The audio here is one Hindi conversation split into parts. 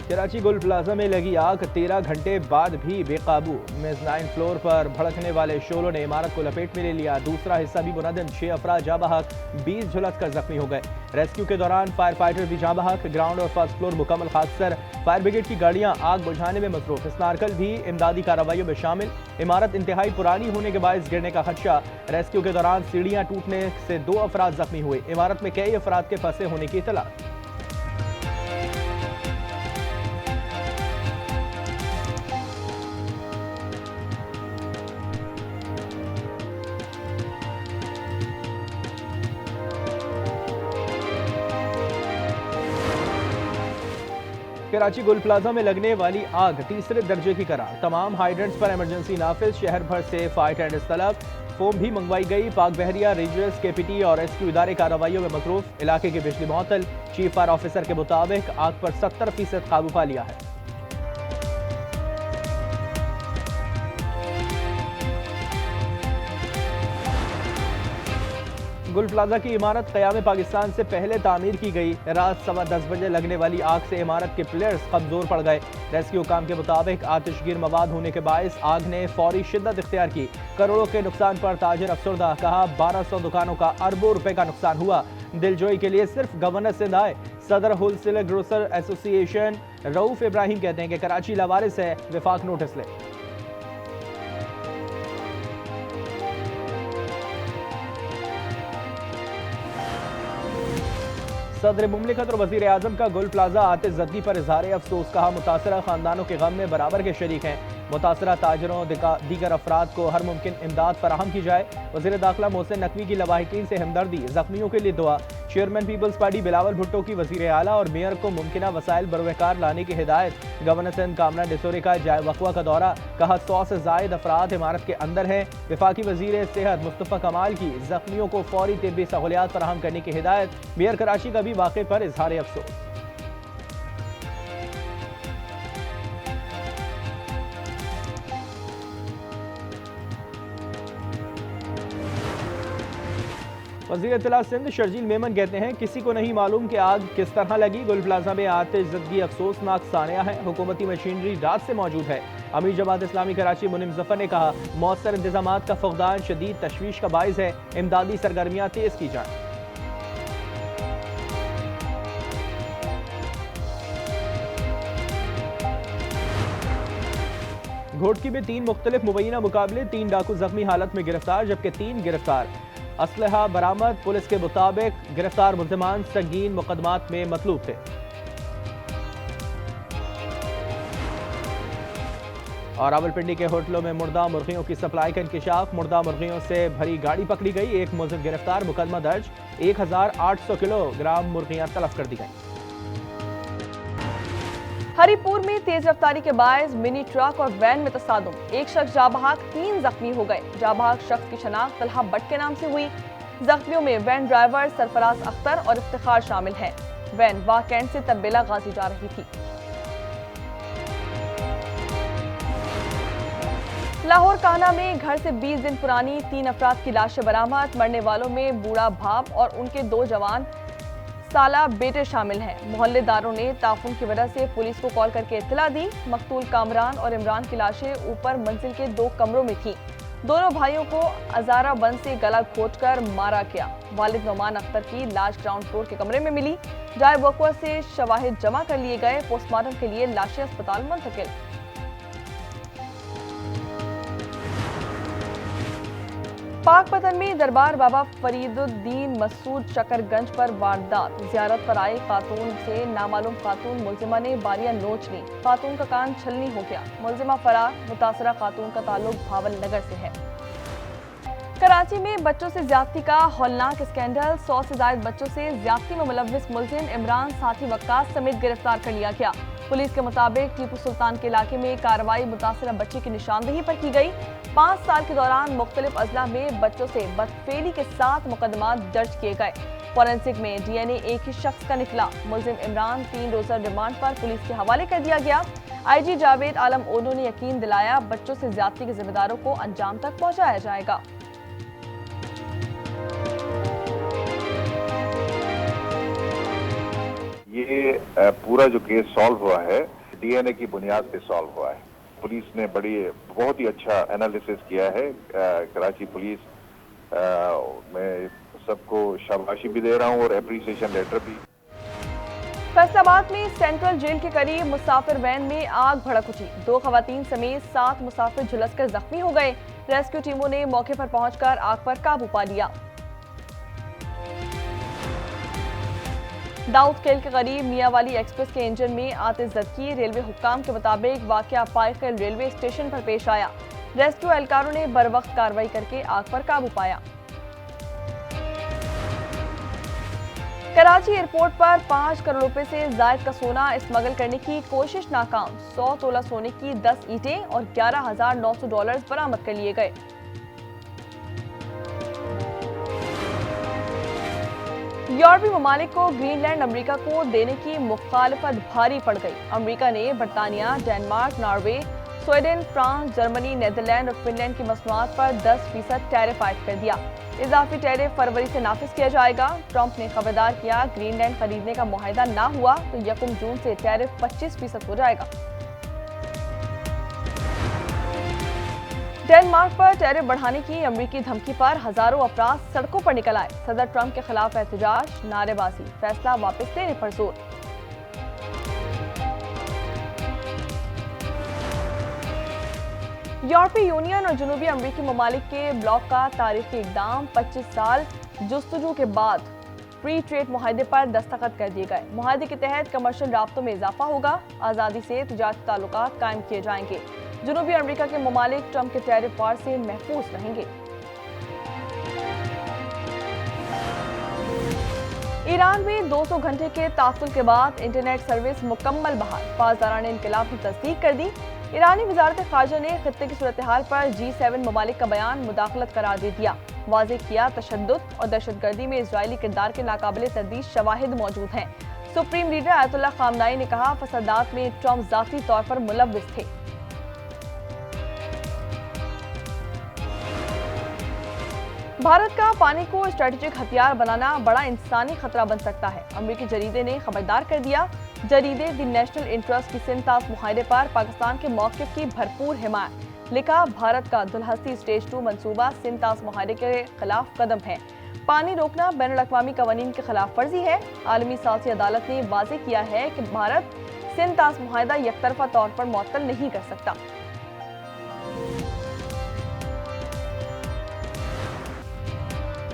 कराची गुल प्लाजा में लगी आग 13 घंटे बाद भी बेकाबू। मेज़नाइन फ्लोर पर भड़कने वाले शोलों ने इमारत को लपेट में ले लिया। दूसरा हिस्सा भी मुनहदम, 6 अफराद जाँ बहक, 20 झुलस कर जख्मी हो गए। रेस्क्यू के दौरान फायर फाइटर भी जाँ बहक। ग्राउंड और फर्स्ट फ्लोर मुकम्मल खाकसर। फायर ब्रिगेड की गाड़ियां आग बुझाने में मसरूफ। स्नार्कल भी इमदादी कार्रवाइयों में शामिल। इमारत इंतहाई पुरानी होने के बायस गिरने का खदशा। रेस्क्यू के दौरान सीढ़ियां टूटने से 2 अफराद जख्मी हुए। इमारत में कई अफराद के फंसे होने की इतला। कराची गुल प्लाजा में लगने वाली आग तीसरे दर्जे की करार। तमाम हाइड्रेंट्स पर इमरजेंसी नाफिज। शहर भर से फायर टेंडर्स तलब। फोम भी मंगवाई गई। पाक बहरिया, रेंजर्स, केपीटी और रेस्क्यू इदारे कार्रवाइयों में मसरूफ। इलाके की बिजली मुअत्तल। चीफ फायर ऑफिसर के मुताबिक आग पर 70% काबू पा लिया है। गुल प्लाजा की इमारत क़याम पाकिस्तान से पहले तामीर की गई। रात 10:15 बजे लगने वाली आग से इमारत के पिलर्स कमजोर पड़ गए। रेस्क्यू काम के मुताबिक आतिशगीर मवाद होने के बायस आग ने फौरी शिद्दत इख्तियार की। करोड़ों के नुकसान पर ताजिर अफसरदा। कहा 1200 दुकानों का अरबों रुपए का नुकसान हुआ। दिलजोई के लिए सिर्फ गवर्नर सिंध आए। सदर wholesaler grocer association Rauf Ibrahim कहते हैं कि कराची लावारिस है, विफाक नोटिस ले। सदर मुमलिकत और वजीर आजम का गुल प्लाजा आतिश ज़दगी पर इजहार अफसोस। कहा मुतासरा खानदानों के गम में बराबर के शरीक हैं। मुतासरा ताजरों दीगर अफराद को हर मुमकिन इमदाद फराहम की जाए। वज़ीर दाखिला मोहसिन नकवी की लवाहिकीन से हमदर्दी। ज़ख्मियों के लिए दुआ। Chairman People's Party Bilawal Bhutto की वज़ीर आला और मेयर को मुमकिना वसाइल बरवकार लाने की हिदायत। गवर्नर सिंध कामरान डिसोरी का जाय वक़वा का दौरा। कहा 100 से ज़ायद अफराद इमारत के अंदर हैं। वफाकी वज़ीर सेहत मुस्तफ़ा कमाल की ज़ख्मियों को फौरी तिब्बी सहूलियात फराहम करने की हिदायत। मेयर कराची का भी वाक़े पर इजहार अफसोस। वज़ीर इत्तला सिंध शर्जील मेमन कहते हैं किसी को नहीं मालूम कि आग किस तरह लगी। गुल प्लाजा में आतिश ज़दगी अफसोसनाक सानिया है। हुकूमती मशीनरी रात से मौजूद है। अमीर जमात इस्लामी कराची मुनिम जफर ने कहा मौसर इंतजामात का फुक़दान शदीद तशवीश का बाइस है। इमदादी सरगर्मियाँ तेज की जाएं। घोटकी में 3 मुख्तलिफ मुबैना मुकाबले। 3 डाकू जख्मी हालत में गिरफ्तार, जबकि 3 गिरफ्तार। असलहा बरामद। पुलिस के मुताबिक गिरफ्तार मुल्ज़िमान संगीन मुकदमात में मतलूब थे। और रावलपिंडी के होटलों में मुर्दा मुर्गियों की सप्लाई का इंकिशाफ। मुर्दा मुर्गियों से भरी गाड़ी पकड़ी गई। 1 मुलजिम गिरफ्तार। मुकदमा दर्ज। 1800 किलोग्राम मुर्गियां तलब कर दी गई। हरिपुर में तेज रफ्तारी के बायस मिनी ट्रक और वैन में तसादुम। 1 शख्स जाँ बहक, 3 जख्मी हो गए। जाँ बहक शख्स की शनाख्त तलहा भट्ट के नाम से हुई। जख्मियों में वैन ड्राइवर सरफराज अख्तर और इफ्तिखार शामिल हैं। वैन वाह कैंट से तब्बेला गाजी जा रही थी। लाहौर काना में घर से 20 दिन पुरानी 3 अफराद की लाशें बरामद। मरने वालों में बूढ़ा बाप और उनके 2 जवान साला बेटे शामिल हैं। मोहल्लेदारों ने ताफुन की वजह से पुलिस को कॉल करके इत्तला दी। मकतूल कामरान और इमरान की लाशें ऊपर मंजिल के 2 कमरों में थीं। दोनों भाइयों को अजारा बंद से गला घोंटकर मारा गया। वालिद नोमान अख्तर की लाश ग्राउंड फ्लोर के कमरे में मिली। जाए वक़्वा से शवाहिद जमा कर लिए गए। पोस्टमार्टम के लिए लाशें अस्पताल मुंतकिल। पाकपतन में दरबार बाबा फरीदुद्दीन मसूद शकरगंज पर वारदात। जियारत पर आई खातून से नामालूम खातून मुलजिमा ने बारियां नोच ली। खातून का कान छलनी हो गया। मुलजिमा फरार। मुतासरा खातून का ताल्लुक भावल नगर से है। कराची में बच्चों से ज्यादती का हौलनाक स्कैंडल। 100 से ज्यादा बच्चों से ज्यादती में मुलव्विस मुलजिम इमरान साथी वक्कास समेत गिरफ्तार कर लिया गया। पुलिस के मुताबिक टीपू सुल्तान के इलाके में कार्रवाई मुतासरा बच्ची की निशानदेही पर की गई। 5 साल के दौरान मुख्तलिफ अजला में बच्चों से बदफेली के 7 मुकदमा दर्ज किए गए। फॉरेंसिक में DNA एक ही शख्स का निकला। मुलजिम इमरान 3 रोजा रिमांड पर पुलिस के हवाले कर दिया गया। IG जावेद आलम ओनो ने यकीन दिलाया बच्चों से ज्यादती के जिम्मेदारों को अंजाम तक पहुंचाया जाएगा। ये पूरा जो केस सॉल्व हुआ है डीएनए की बुनियाद पे सॉल्व हुआ है। पुलिस ने बहुत ही अच्छा एनालिसिस किया है। कराची पुलिस मैं सबको शाबाशी भी दे रहा हूँ और एप्रिसिएशन लेटर भी। फैसलाबाद में सेंट्रल जेल के करीब मुसाफिर वैन में आग भड़क उठी। 2 खवातीन समेत 7 मुसाफिर झुलसकर जख्मी हो गए। रेस्क्यू टीमों ने मौके पर पहुंचकर आग पर काबू पा लिया। दाऊद खेल के करीब मियावाली एक्सप्रेस के इंजन में आतिशज़दगी। रेलवे हुक्काम के मुताबिक वाकया पाइखेल रेलवे स्टेशन पर पेश आया। रेस्क्यू एहलकारों ने बरवक्त कार्रवाई करके आग पर काबू पाया। कराची एयरपोर्ट पर 5 करोड़ रुपए से जायद का सोना स्मगल करने की कोशिश नाकाम। 100 तोला सोने की 10 ईंटें और $11,900 बरामद कर लिए गए। यूरोपीय ममालिक को ग्रीनलैंड अमेरिका को देने की मुखालफत भारी पड़ गई। अमेरिका ने बरतानिया, Denmark, Norway, Sweden, France, Germany, Netherlands और फिनलैंड की मसनूआत पर 10% टैरिफ आयद कर दिया। इजाफी टैरिफ फरवरी से नाफिज किया जाएगा। ट्रंप ने खबरदार किया, ग्रीनलैंड खरीदने का मुआहिदा ना हुआ तो 1 जून से टैरिफ 25% हो जाएगा। डेनमार्क पर टैरिफ बढ़ाने की अमेरिकी धमकी पर हजारों अफराद सड़कों पर निकल आए। सदर ट्रंप के खिलाफ एहतजाज, नारेबाजी, फैसला वापस लेने पर जोर। यूरोपीय यूनियन और जनूबी अमेरिकी ममालिक के ब्लॉक का तारीखी इकदाम 25 साल जुस्तजू के बाद फ्री ट्रेड मुआहदे पर दस्तखत कर दिए गए। मुआहदे के तहत कमर्शियल राब्तों में इजाफा होगा। आज़ादी से तिजारती ताल्लुकात कायम किए जाएंगे। जनूबी अमेरिका के ममालिक ट्रंप के टैरिफ वार से महफूज रहेंगे। ईरान में 200 घंटे के ताकुल के बाद इंटरनेट सर्विस मुकम्मल बहाल। पासदाराने इनकलाब की तस्दीक कर दी। ईरानी वजारत खारजा ने खित्ते की सूरत हाल पर G7 ममालिक का बयान मुदाखलत करार दे दिया। वाज़ेह किया, तशद्दुद और दहशतगर्दी में इजरायली किरदार के नाकाबिले तरदीद शवाहिद मौजूद हैं। सुप्रीम लीडर आयतुल्लाह खामनाई ने कहा, फसादात में ट्रंप जाती तौर पर मुलव्विस थे। भारत का पानी को स्ट्रेटेजिक हथियार बनाना बड़ा इंसानी खतरा बन सकता है। अमेरिकी जरीदे ने खबरदार कर दिया। जरीदे द नेशनल इंटरेस्ट की सिंतास मुआहदे पर पाकिस्तान के मौक़िफ़ की भरपूर हिमायत। लिखा, भारत का दुलहस्ती स्टेज 2 मंसूबा सिंतास मुआहदे के खिलाफ कदम है। पानी रोकना बैनुल अक़वामी कवानीन के खिलाफ वर्जी है। आलमी सालसी अदालत ने वाज़ेह किया है कि भारत सिंतास मुआहदा यकतरफा तौर पर मुअत्तल नहीं कर सकता।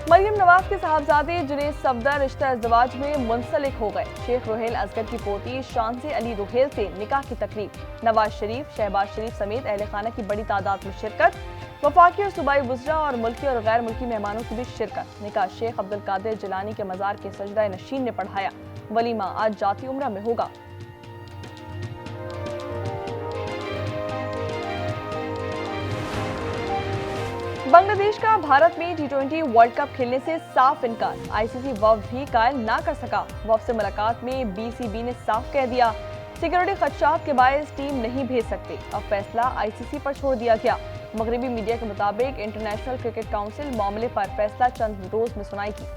मरियम नवाज के साहबजादे जुनैद सफदर रिश्ता इज़्दिवाज में मुंसलिक हो गए। शेख रोहेल असगर की पोती शांसी अली रोहेल से निकाह की तकरीब। नवाज शरीफ, शहबाज शरीफ समेत अहले खाना की बड़ी तादाद में शिरकत। वफाकी और सूबाई वुज़रा और मुल्की और गैर मुल्की मेहमानों की भी शिरकत। निकाह शेख अब्दुल कादिर जिलानी के मज़ार के सजदा नशीन ने पढ़ाया। वलीमा आज जाती उम्रा में होगा। बांग्लादेश का भारत में T20 वर्ल्ड कप खेलने से साफ इनकार। आईसीसी वफ़द भी कायल ना कर सका। वफ़द से मुलाकात में बीसीबी ने साफ कह दिया, सिक्योरिटी खदशात के बायस टीम नहीं भेज सकते। अब फैसला आईसीसी पर छोड़ दिया गया। मगरबी मीडिया के मुताबिक इंटरनेशनल क्रिकेट काउंसिल मामले पर फैसला चंद रोज में सुनाएगी।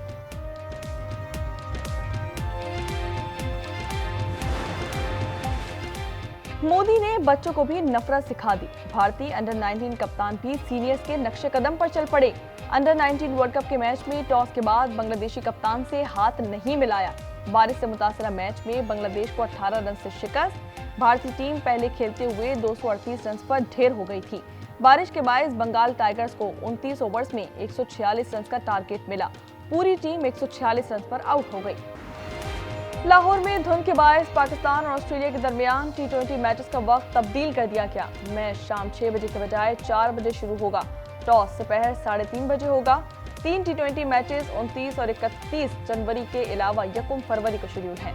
मोदी ने बच्चों को भी नफरत सिखा दी। भारतीय अंडर 19 कप्तान भी सीनियर्स के नक्शे कदम पर चल पड़े। अंडर 19 वर्ल्ड कप के मैच में टॉस के बाद बांग्लादेशी कप्तान से हाथ नहीं मिलाया। बारिश से मुतासरा मैच में बांग्लादेश को 18 रन से शिकस्त। भारतीय टीम पहले खेलते हुए 238 रन पर ढेर हो गई थी। बारिश के बायस बंगाल टाइगर्स को 29 ओवर्स में 146 रन का टारगेट मिला। पूरी टीम 146 रन पर आउट हो गई। लाहौर में धुंध के बायस पाकिस्तान और ऑस्ट्रेलिया के दरमियान T20 मैचेस का वक्त तब्दील कर दिया गया। मैच शाम 6 बजे के बजाय 4 बजे शुरू होगा। टॉस दोपहर 3:30 बजे होगा। 3 T20 मैचेस 29 और 31 जनवरी के अलावा 1 फरवरी को शेड्यूल हैं।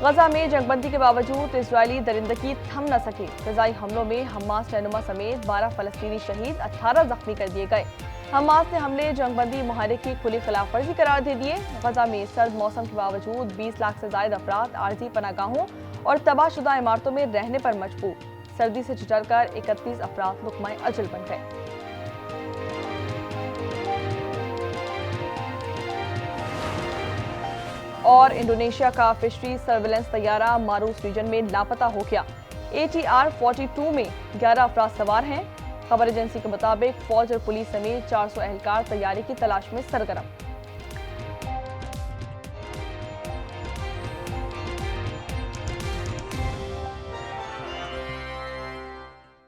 गजा में जंगबंदी के बावजूद इजरायली दरिंदगी थम न सकी। फ़िज़ाई हमलों में हमास रहनुमा समेत 12 फ़लस्तीनी शहीद, 18 जख्मी कर दिए गए। हमास ने हमले जंगबंदी मुआहदे की खुली खिलाफ वर्जी करार दे दिए। गजा में सर्द मौसम के बावजूद 20 लाख से ज्यादा अफराद आर्जी पनागाहों और तबाहशुदा इमारतों में रहने पर मजबूर। सर्दी से झुझलकर 31 अफराद लुक़मा अजल बन गए। और इंडोनेशिया का फिशरी सर्विलेंस तैयारा मारूस रीजन में लापता हो गया। ATR-42 में 11 अफराद सवार हैं। खबर एजेंसी के मुताबिक फौज और पुलिस समेत 400 एहलकार तैयारी की तलाश में सरगर्म।